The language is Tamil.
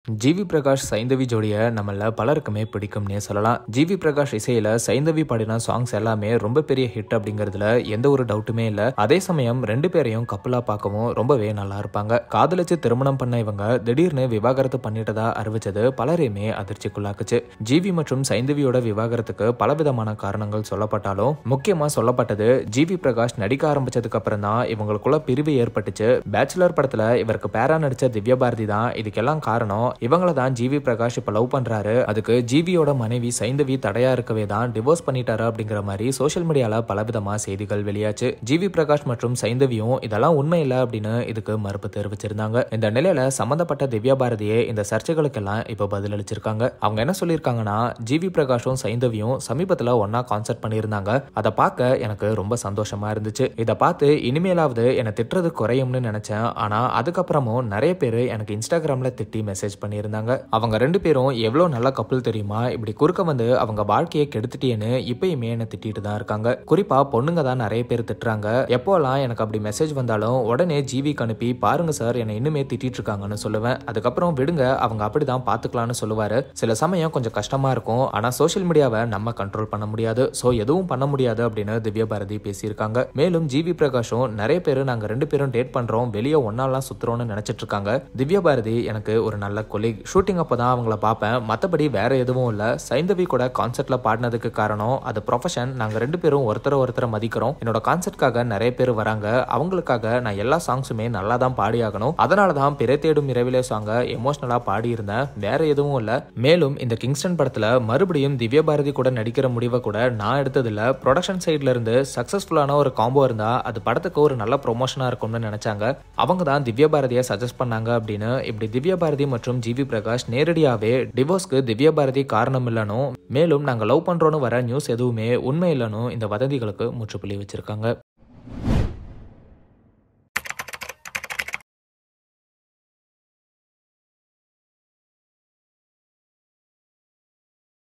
ஜிவி பிரகாஷ் சைந்தவி ஜோடிய நம்மள பலருக்குமே பிடிக்கும்னே சொல்லலாம். ஜிவி பிரகாஷ் இசையில சைந்தவி பாடின சாங்ஸ் எல்லாமே ரொம்ப பெரிய ஹிட் அப்படிங்கிறதுல எந்த ஒரு டவுட்டுமே இல்ல. அதே சமயம் ரெண்டு பேரையும் கப்பலா பார்க்கவும் ரொம்பவே நல்லா இருப்பாங்க. காதலிச்சு திருமணம் பண்ண இவங்க திடீர்னு விவாகரத்து பண்ணிட்டதா அறிவிச்சது பலரையுமே அதிர்ச்சிக்குள்ளாக்குச்சு. ஜிவி மற்றும் சைந்தவியோட விவாகரத்துக்கு பலவிதமான காரணங்கள் சொல்லப்பட்டாலும் முக்கியமா சொல்லப்பட்டது ஜிவி பிரகாஷ் நடிக்க ஆரம்பிச்சதுக்கு அப்புறம் தான் இவங்களுக்குள்ள பிரிவு ஏற்பட்டுச்சு. பேச்சுலர் படத்துல இவருக்கு பேரா நடிச்ச திவ்யா பாரதி தான் இதுக்கெல்லாம் காரணம். இவங்கள தான் ஜிவி பிரகாஷ் இப்ப லவ் பண்றாரு. அதுக்கு ஜிவியோட மனைவி சைந்தவி தடையா இருக்கவே தான் டிவோர்ஸ் பண்ணிட்டாரு அப்படிங்கிற மாதிரி சோசியல் மீடியால பலவிதமா செய்திகள் வெளியாச்சு. ஜிவி பிரகாஷ் மற்றும் சைந்தவியும் இதெல்லாம் உண்மை இல்ல அப்படின்னு இதுக்கு மறுப்பு தெரிவிச்சிருந்தாங்க. இந்த நிலையில சம்பந்தப்பட்ட திவ்யா பாரதியே இந்த சர்ச்சைகளுக்கெல்லாம் இப்ப பதில் அளிச்சிருக்காங்க. அவங்க என்ன சொல்லியிருக்காங்கன்னா, ஜிவி பிரகாஷும் சைந்தவியும் சமீபத்துல ஒன்னா கான்சர்ட் பண்ணியிருந்தாங்க. அதை பார்க்க எனக்கு ரொம்ப சந்தோஷமா இருந்துச்சு. இதை பார்த்து இனிமேலாவது என்னை திட்டுறது குறையும்னு நினைச்சேன். ஆனா அதுக்கப்புறமும் நிறைய பேர் எனக்கு இன்ஸ்டாகிராம்ல திட்டி மெசேஜ் பண்ணியிருந்தாங்க. அவங்க ரெண்டு பேரும் எவ்வளவு நல்ல கப்பல் தெரியுமா, இப்படி குறுக்க வந்து அவங்க வாழ்க்கையை கெடுத்துட்டேன்னு இப்பயுமே என்ன திட்டிட்டு தான் இருக்காங்க. குறிப்பா பொண்ணுங்க தான் நிறைய பேர் திட்டுறாங்க. எப்போலாம் எனக்கு அப்படி மெசேஜ் வந்தாலும் உடனே ஜிவிக்கு அனுப்பி பாருங்க சார் என்னை இன்னுமே திட்டிட்டு இருக்காங்கன்னு சொல்லுவேன். அதுக்கப்புறம் விடுங்க அவங்க அப்படிதான் பாத்துக்கலாம்னு சொல்லுவாரு. சில சமயம் கொஞ்சம் கஷ்டமா இருக்கும். ஆனா சோசியல் மீடியாவை நம்ம கண்ட்ரோல் பண்ண முடியாது. சோ எதுவும் பண்ண முடியாது அப்படின்னு திவ்யா பாரதி பேசியிருக்காங்க. மேலும் ஜிவி பிரகாஷும் நிறைய பேர் நாங்க ரெண்டு பேரும் டேட் பண்றோம், வெளியே ஒன்னாலாம் சுத்துறோம்னு நினைச்சிட்டு இருக்காங்க. திவ்யா பாரதி எனக்கு ஒரு நல்ல கொலீக். ஷூட்டிங் அப்பதான் அவங்கள பார்ப்பேன், மற்றபடி வேற எதுவும் இல்ல. சைந்தவி கூட கான்சர்ட்ல பாடினதுக்கு காரணம் அது ப்ரொஃபஷன். நாங்க ரெண்டு பேரும் ஒருத்தரை மதிக்கிறோம். என்னோட கான்சர்ட்காக நிறைய பேர் வராங்க. அவங்களுக்காக நான் எல்லா சாங்ஸுமே நல்லா தான் பாடி ஆகணும். அதனாலதான் பிறை தேடும் இரவிலே சாங்க எமோஷனலா பாடி இருந்தேன், வேற எதுவும் இல்ல. மேலும் இந்த கிங்ஸ்டன் படத்துல மறுபடியும் திவ்யா பாரதி கூட நடிக்கிற முடிவை கூட நான் எடுத்ததில்ல. ப்ரொடக்ஷன் சைட்ல இருந்து சக்சஸ்ஃபுல்லான ஒரு காம்போ இருந்தா அது படத்துக்கு ஒரு நல்ல ப்ரொமோஷனா இருக்கும்னு நினைச்சாங்க. அவங்க தான் திவ்யா பாரதியை சஜஸ்ட் பண்ணாங்க அப்படின்னு இப்படி திவ்யா பாரதி மற்றும் ஜிவி பிரகாஷ் நேரடியாவே டிவோர்ஸ்க்கு திவ்யா பாரதி காரணம் இல்லனும், மேலும் நாங்க லவ் பண்றோம்னு வர நியூஸ் எதுவுமே உண்மை இல்லனும் இந்த வதந்திகளுக்கு முற்றுப்புள்ளி வச்சிருக்காங்க.